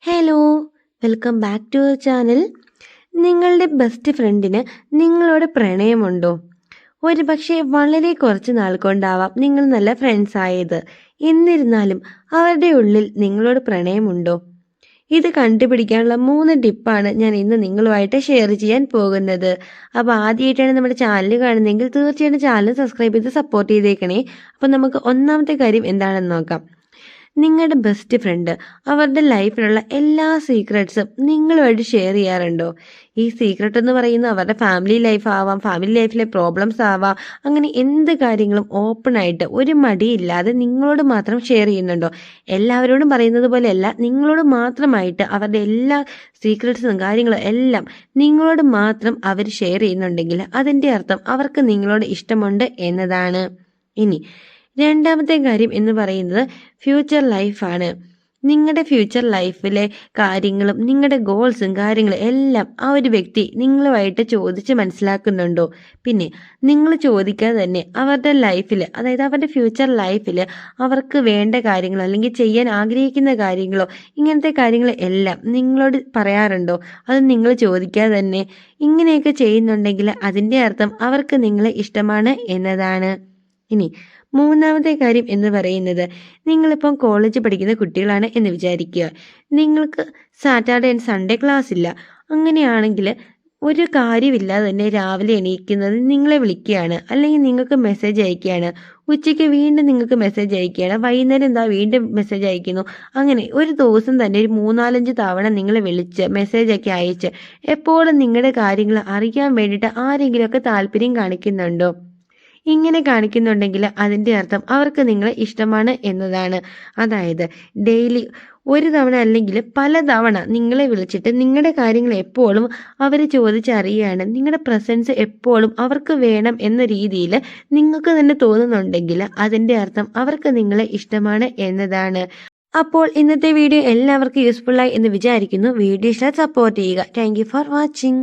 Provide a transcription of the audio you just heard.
Hello, welcome back to our channel. നിങ്ങളുടെ best ഫ്രണ്ടിന് നിങ്ങളോട് പ്രണയമുണ്ടോ? ഒരു പക്ഷേ വളരെ കുറച്ച് നാൾ കൊണ്ടാവാം നിങ്ങൾ നല്ല ഫ്രണ്ട്സ് ആയത്. എന്നിരുന്നാലും അവരുടെ ഉള്ളിൽ നിങ്ങളോട് പ്രണയമുണ്ടോ? ഇത് കണ്ടുപിടിക്കാനുള്ള 3 ടിപ്പാണ് ഞാൻ ഇന്ന് നിങ്ങളുമായിട്ട് ഷെയർ ചെയ്യാൻ പോകുന്നത്. അപ്പോൾ ആദ്യമായിട്ടാണ് നമ്മുടെ ചാനൽ കാണുന്നതെങ്കിൽ തീർച്ചയായിട്ടും ചാനൽ സബ്സ്ക്രൈബ് ചെയ്ത് സപ്പോർട്ട് ചെയ്തേക്കണേ. അപ്പോൾ നമുക്ക് ഒന്നാമത്തെ കാര്യം എന്താണെന്ന് നോക്കാം. നിങ്ങളുടെ ബെസ്റ്റ് ഫ്രണ്ട് അവരുടെ ലൈഫിലുള്ള എല്ലാ സീക്രട്ട്സും നിങ്ങളുമായിട്ട് ഷെയർ ചെയ്യാറുണ്ടോ? ഈ സീക്രട്ട് എന്ന് പറയുന്നത് അവരുടെ ഫാമിലി ലൈഫ് ആവാം, ഫാമിലി ലൈഫിലെ പ്രോബ്ലംസ് ആവാം, അങ്ങനെ എന്ത് കാര്യങ്ങളും ഓപ്പൺ ആയിട്ട് ഒരു മടിയില്ലാതെ നിങ്ങളോട് മാത്രം ഷെയർ ചെയ്യുന്നുണ്ടോ? എല്ലാവരോടും പറയുന്നത് പോലെയല്ല, നിങ്ങളോട് മാത്രമായിട്ട് അവരുടെ എല്ലാ സീക്രട്ട്സും കാര്യങ്ങളും എല്ലാം നിങ്ങളോട് മാത്രം അവർ ഷെയർ ചെയ്യുന്നുണ്ടെങ്കിൽ അതിൻ്റെ അർത്ഥം അവർക്ക് നിങ്ങളോട് ഇഷ്ടമുണ്ട് എന്നതാണ്. ഇനി രണ്ടാമത്തെ കാര്യം എന്ന് പറയുന്നത് ഫ്യൂച്ചർ ലൈഫാണ്. നിങ്ങളുടെ ഫ്യൂച്ചർ ലൈഫിലെ കാര്യങ്ങളും നിങ്ങളുടെ ഗോൾസും കാര്യങ്ങളും എല്ലാം ആ ഒരു വ്യക്തി നിങ്ങളുമായിട്ട് ചോദിച്ച് മനസ്സിലാക്കുന്നുണ്ടോ? പിന്നെ നിങ്ങൾ ചോദിക്കാതെ തന്നെ അവരുടെ ലൈഫിൽ, അതായത് അവരുടെ ഫ്യൂച്ചർ ലൈഫിൽ അവർക്ക് വേണ്ട കാര്യങ്ങളോ അല്ലെങ്കിൽ ചെയ്യാൻ ആഗ്രഹിക്കുന്ന കാര്യങ്ങളോ ഇങ്ങനത്തെ കാര്യങ്ങൾ എല്ലാം നിങ്ങളോട് പറയാറുണ്ടോ? അത് നിങ്ങൾ ചോദിക്കാതെ തന്നെ ഇങ്ങനെയൊക്കെ ചെയ്യുന്നുണ്ടെങ്കിൽ അതിൻ്റെ അർത്ഥം അവർക്ക് നിങ്ങളെ ഇഷ്ടമാണ് എന്നതാണ്. ഇനി മൂന്നാമത്തെ കാര്യം എന്ന് പറയുന്നത്, നിങ്ങളിപ്പം കോളേജ് പഠിക്കുന്ന കുട്ടികളാണ് എന്ന് വിചാരിക്കുക. നിങ്ങൾക്ക് സാറ്റർഡേ ആൻഡ് സൺഡേ ക്ലാസ് ഇല്ല. അങ്ങനെയാണെങ്കിൽ ഒരു കാര്യമില്ലാതെ തന്നെ രാവിലെ എണീക്കുന്നത് നിങ്ങളെ വിളിക്കുകയാണ്, അല്ലെങ്കിൽ നിങ്ങൾക്ക് മെസ്സേജ് അയക്കുകയാണ്, ഉച്ചയ്ക്ക് വീണ്ടും നിങ്ങൾക്ക് മെസ്സേജ് അയക്കുകയാണ്, വൈകുന്നേരം എന്താ വീണ്ടും മെസ്സേജ് അയക്കുന്നു. അങ്ങനെ ഒരു ദിവസം തന്നെ ഒരു 3-4 തവണ നിങ്ങളെ വിളിച്ച് മെസ്സേജൊക്കെ അയച്ച് എപ്പോഴും നിങ്ങളുടെ കാര്യങ്ങൾ അറിയാൻ വേണ്ടിയിട്ട് ആരെങ്കിലുമൊക്കെ താല്പര്യം കാണിക്കുന്നുണ്ടോ? ഇങ്ങനെ കാണിക്കുന്നുണ്ടെങ്കിൽ അതിൻ്റെ അർത്ഥം അവർക്ക് നിങ്ങളെ ഇഷ്ടമാണ് എന്നതാണ്. അതായത് ഡെയിലി ഒരു തവണ അല്ലെങ്കിൽ പല തവണ നിങ്ങളെ വിളിച്ചിട്ട് നിങ്ങളുടെ കാര്യങ്ങൾ എപ്പോഴും അവർ ചോദിച്ചറിയുകയാണ്. നിങ്ങളുടെ പ്രസൻസ് എപ്പോഴും അവർക്ക് വേണം എന്ന രീതിയിൽ നിങ്ങൾക്ക് തന്നെ തോന്നുന്നുണ്ടെങ്കിൽ അതിൻ്റെ അർത്ഥം അവർക്ക് നിങ്ങളെ ഇഷ്ടമാണ് എന്നതാണ്. അപ്പോൾ ഇന്നത്തെ വീഡിയോ എല്ലാവർക്കും യൂസ്ഫുള്ളായി എന്ന് വിചാരിക്കുന്നു. വീഡിയോ ഇഷ്ടം സപ്പോർട്ട് ചെയ്യുക. Thank you for watching.